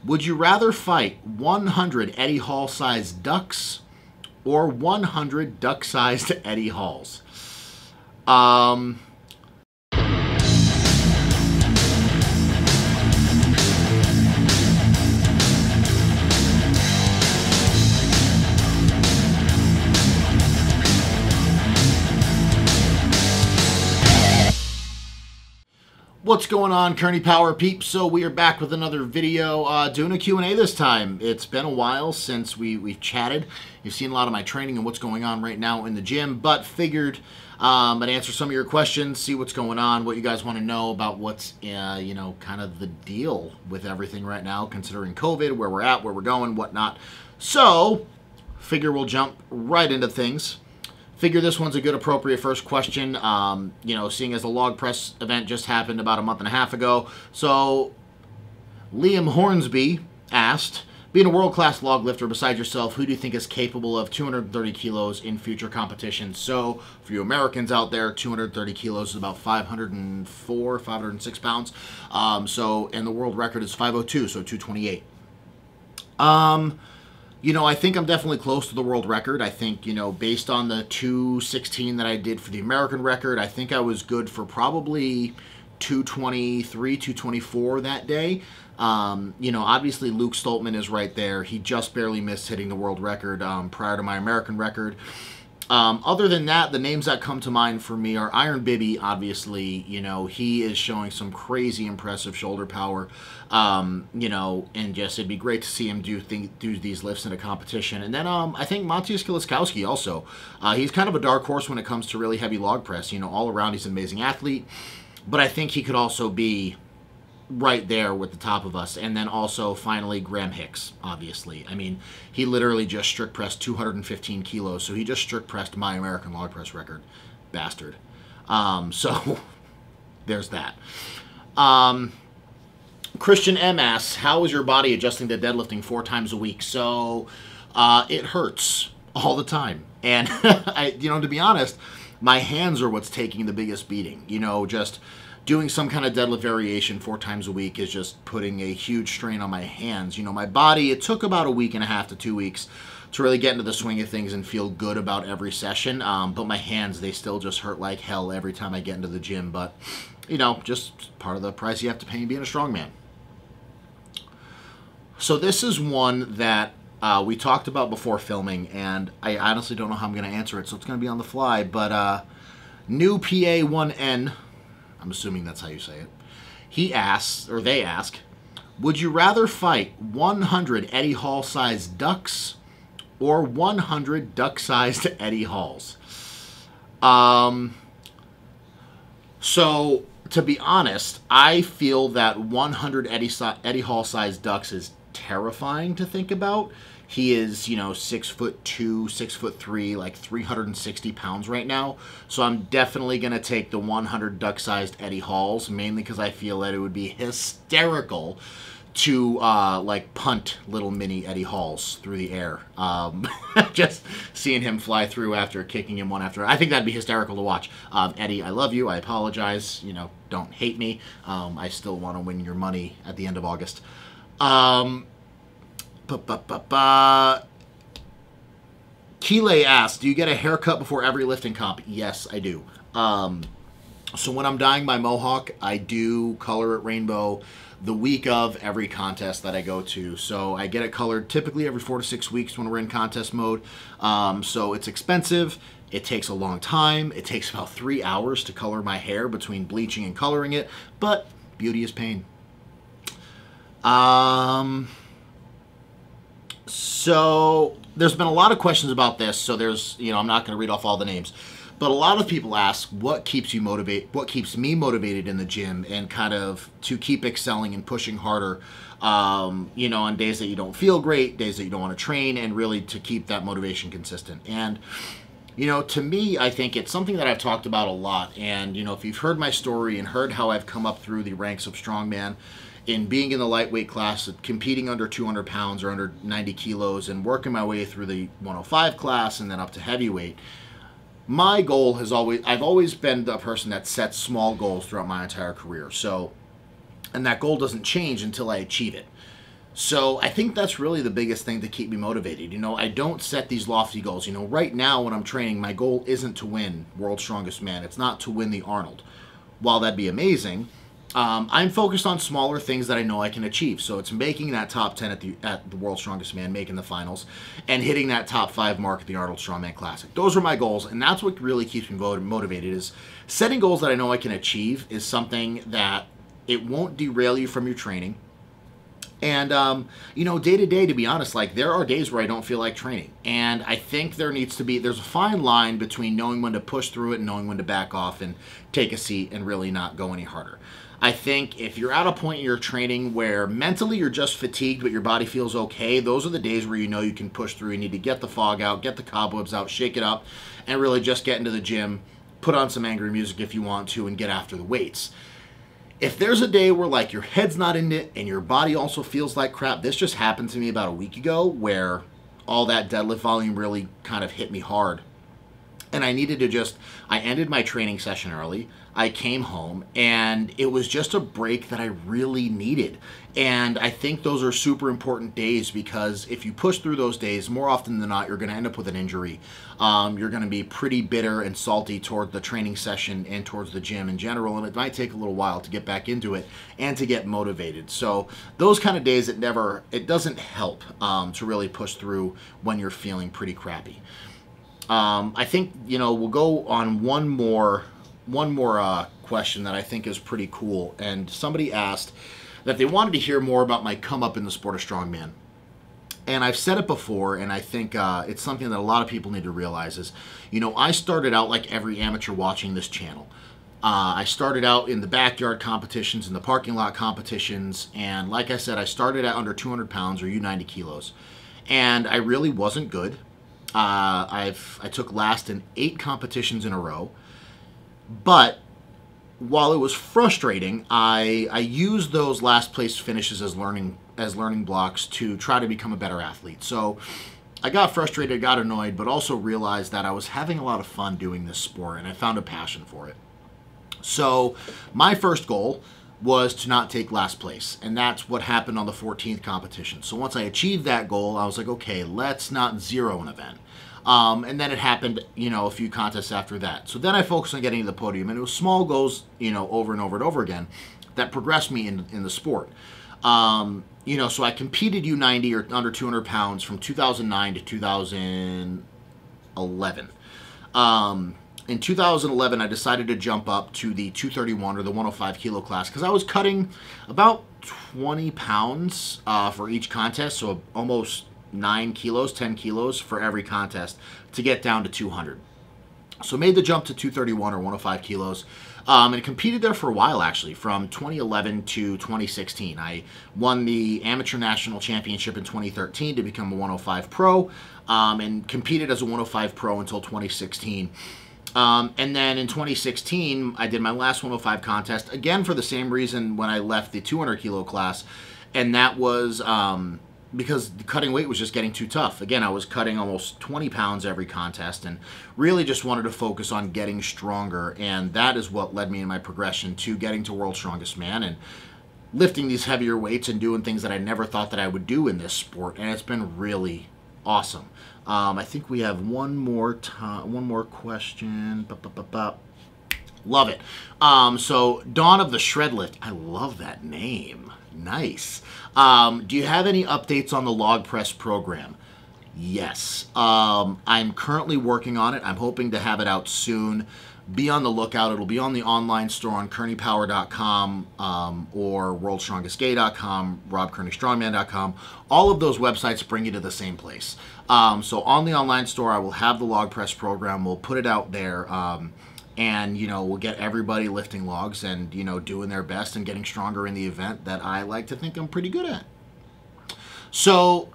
Would you rather fight 100 Eddie Hall-sized ducks or 100 duck-sized Eddie Halls? What's going on, Kearney Power peeps? So we are back with another video, doing a Q&A this time. It's been a while since we've chatted. You've seen a lot of my training and what's going on right now in the gym, but figured I'd answer some of your questions, see what's going on, what you guys want to know about what's, you know, kind of the deal with everything right now, considering COVID, where we're at, where we're going, whatnot. So, figure we'll jump right into things. Figure this one's a good, appropriate first question, you know, seeing as the log press event just happened about a month and a half ago. So, Liam Hornsby asked, being a world-class log lifter besides yourself, who do you think is capable of 230 kilos in future competitions? So, for you Americans out there, 230 kilos is about 504, 506 pounds. And the world record is 502, so 228. You know, I think I'm definitely close to the world record. I think, you know, based on the 216 that I did for the American record, I think I was good for probably 223, 224 that day. You know, obviously Luke Stoltman is right there. He just barely missed hitting the world record prior to my American record. Other than that, the names that come to mind for me are Iron Bibby, obviously. You know, he is showing some crazy impressive shoulder power. You know, and just it'd be great to see him do these lifts in a competition. And then I think Matthias Kiliskowski also. He's kind of a dark horse when it comes to really heavy log press. You know, all around he's an amazing athlete. But I think he could also be right there with the top of us. And then also finally Graham Hicks, obviously. I mean, he literally just strict pressed 215 kilos, so he just strict pressed my American log press record. Bastard. So there's that. Christian M asks, how is your body adjusting to deadlifting 4 times a week? So it hurts all the time. And you know, to be honest, my hands are what's taking the biggest beating. You know, just doing some kind of deadlift variation 4 times a week is just putting a huge strain on my hands. You know, my body, it took about a week and a half to 2 weeks to really get into the swing of things and feel good about every session. But my hands, they still just hurt like hell every time I get into the gym. But, you know, just part of the price you have to pay being a strongman. So this is one that we talked about before filming, and I honestly don't know how I'm going to answer it, so it's going to be on the fly. But new PA1N, I'm assuming that's how you say it, he asks, or they ask, would you rather fight 100 Eddie Hall-sized ducks or 100 duck-sized Eddie Halls? So, to be honest, I feel that 100 Eddie Hall-sized ducks is terrifying to think about. He is, you know, 6'2", 6'3", like 360 pounds right now. So I'm definitely going to take the 100 duck-sized Eddie Halls, mainly because I feel that it would be hysterical to, like, punt little mini Eddie Halls through the air. Just seeing him fly through after kicking him one after. I think that'd be hysterical to watch. Eddie, I love you. I apologize. You know, don't hate me. I still want to win your money at the end of August. Keeley asks, do you get a haircut before every lifting comp? Yes, I do. So when I'm dyeing my mohawk, I do color it rainbow the week of every contest that I go to. So I get it colored typically every 4 to 6 weeks when we're in contest mode. So it's expensive. It takes a long time. It takes about 3 hours to color my hair between bleaching and coloring it. But beauty is pain. So there's been a lot of questions about this. So there's, you know, I'm not going to read off all the names, but a lot of people ask, what keeps you motivated? What keeps me motivated in the gym and kind of to keep excelling and pushing harder, you know, on days that you don't feel great, days that you don't want to train, and really to keep that motivation consistent. And, you know, to me, I think it's something that I've talked about a lot. And, you know, if you've heard my story and heard how I've come up through the ranks of strongman, in being in the lightweight class, competing under 200 pounds or under 90 kilos and working my way through the 105 class and then up to heavyweight, my goal has I've always been the person that sets small goals throughout my entire career. So, and that goal doesn't change until I achieve it. So I think that's really the biggest thing to keep me motivated. You know, I don't set these lofty goals. You know, right now when I'm training, my goal isn't to win World's Strongest Man. It's not to win the Arnold. While that'd be amazing, I'm focused on smaller things that I know I can achieve. So it's making that top 10 at the World's Strongest Man, making the finals, and hitting that top 5 mark at the Arnold Strongman Classic. Those are my goals, and that's what really keeps me motivated. Is setting goals that I know I can achieve is something that it won't derail you from your training. And, you know, day to day, to be honest, like, there are days where I don't feel like training. And I think there's a fine line between knowing when to push through it and knowing when to back off and take a seat and really not go any harder. I think if you're at a point in your training where mentally you're just fatigued but your body feels okay, those are the days where you know you can push through. You need to get the fog out, get the cobwebs out, shake it up, and really just get into the gym, put on some angry music if you want to, and get after the weights. If there's a day where, like, your head's not in it and your body also feels like crap, this just happened to me about a week ago where all that deadlift volume really kind of hit me hard. And I needed to I ended my training session early. I came home, and it was just a break that I really needed. And I think those are super important days, because if you push through those days, more often than not, you're going to end up with an injury. You're going to be pretty bitter and salty toward the training session and towards the gym in general, and it might take a little while to get back into it and to get motivated. So those kind of days, it doesn't help to really push through when you're feeling pretty crappy. I think, you know, we'll go on one more question that I think is pretty cool. And somebody asked that they wanted to hear more about my come up in the sport of strongman. And I've said it before, and I think it's something that a lot of people need to realize is, you know, I started out like every amateur watching this channel. I started out in the backyard competitions, in the parking lot competitions, and like I said, I started at under 200 pounds, or U90 kilos, and I really wasn't good. I took last in 8 competitions in a row, but while it was frustrating, I used those last place finishes as learning blocks to try to become a better athlete. So I got frustrated, got annoyed, but also realized that I was having a lot of fun doing this sport, and I found a passion for it. So my first goal was to not take last place, and that's what happened on the 14th competition. So once I achieved that goal, I was like, okay, let's not zero an event. And then it happened, you know, a few contests after that. So then I focused on getting to the podium, and it was small goals, you know, over and over and over again that progressed me in the sport. You know, so I competed U90 or under 200 pounds from 2009 to 2011. In 2011, I decided to jump up to the 231 or the 105 kilo class because I was cutting about 20 pounds for each contest, so almost 9 kilos, 10 kilos for every contest to get down to 200. So made the jump to 231 or 105 kilos and competed there for a while, actually, from 2011 to 2016. I won the Amateur National Championship in 2013 to become a 105 pro and competed as a 105 pro until 2016. And then in 2016, I did my last 105 contest, again for the same reason when I left the 200 kilo class, and that was because the cutting weight was just getting too tough. Again, I was cutting almost 20 pounds every contest and really just wanted to focus on getting stronger, and that is what led me in my progression to getting to World's Strongest Man and lifting these heavier weights and doing things that I never thought that I would do in this sport, and it's been really awesome. I think we have one more question. Love it. So Dawn of the Shredlift. I love that name. Nice. Do you have any updates on the log press program? Yes. I'm currently working on it. I'm hoping to have it out soon. Be on the lookout. It'll be on the online store on kearneypower.com or worldstrongestgay.com, robkearneystrongman.com. All of those websites bring you to the same place. So on the online store, I will have the log press program. We'll put it out there, and, you know, we'll get everybody lifting logs and, you know, doing their best and getting stronger in the event that I like to think I'm pretty good at. So,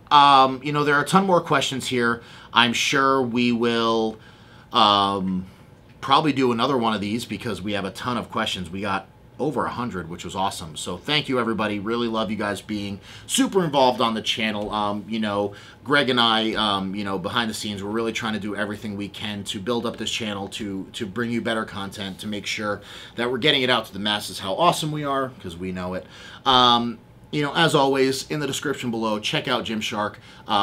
you know, there are a ton more questions here. I'm sure we will probably do another one of these because we have a ton of questions. We got over 100, which was awesome. So thank you, everybody. Really love you guys being super involved on the channel. You know, Greg and I, you know, behind the scenes, we're really trying to do everything we can to build up this channel, to bring you better content, to make sure that we're getting it out to the masses how awesome we are, because we know it. you know, as always, in the description below, check out Gymshark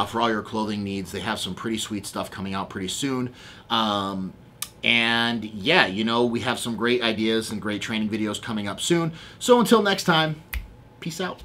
for all your clothing needs. They have some pretty sweet stuff coming out pretty soon. And yeah, you know, we have some great ideas and great training videos coming up soon. So until next time, peace out.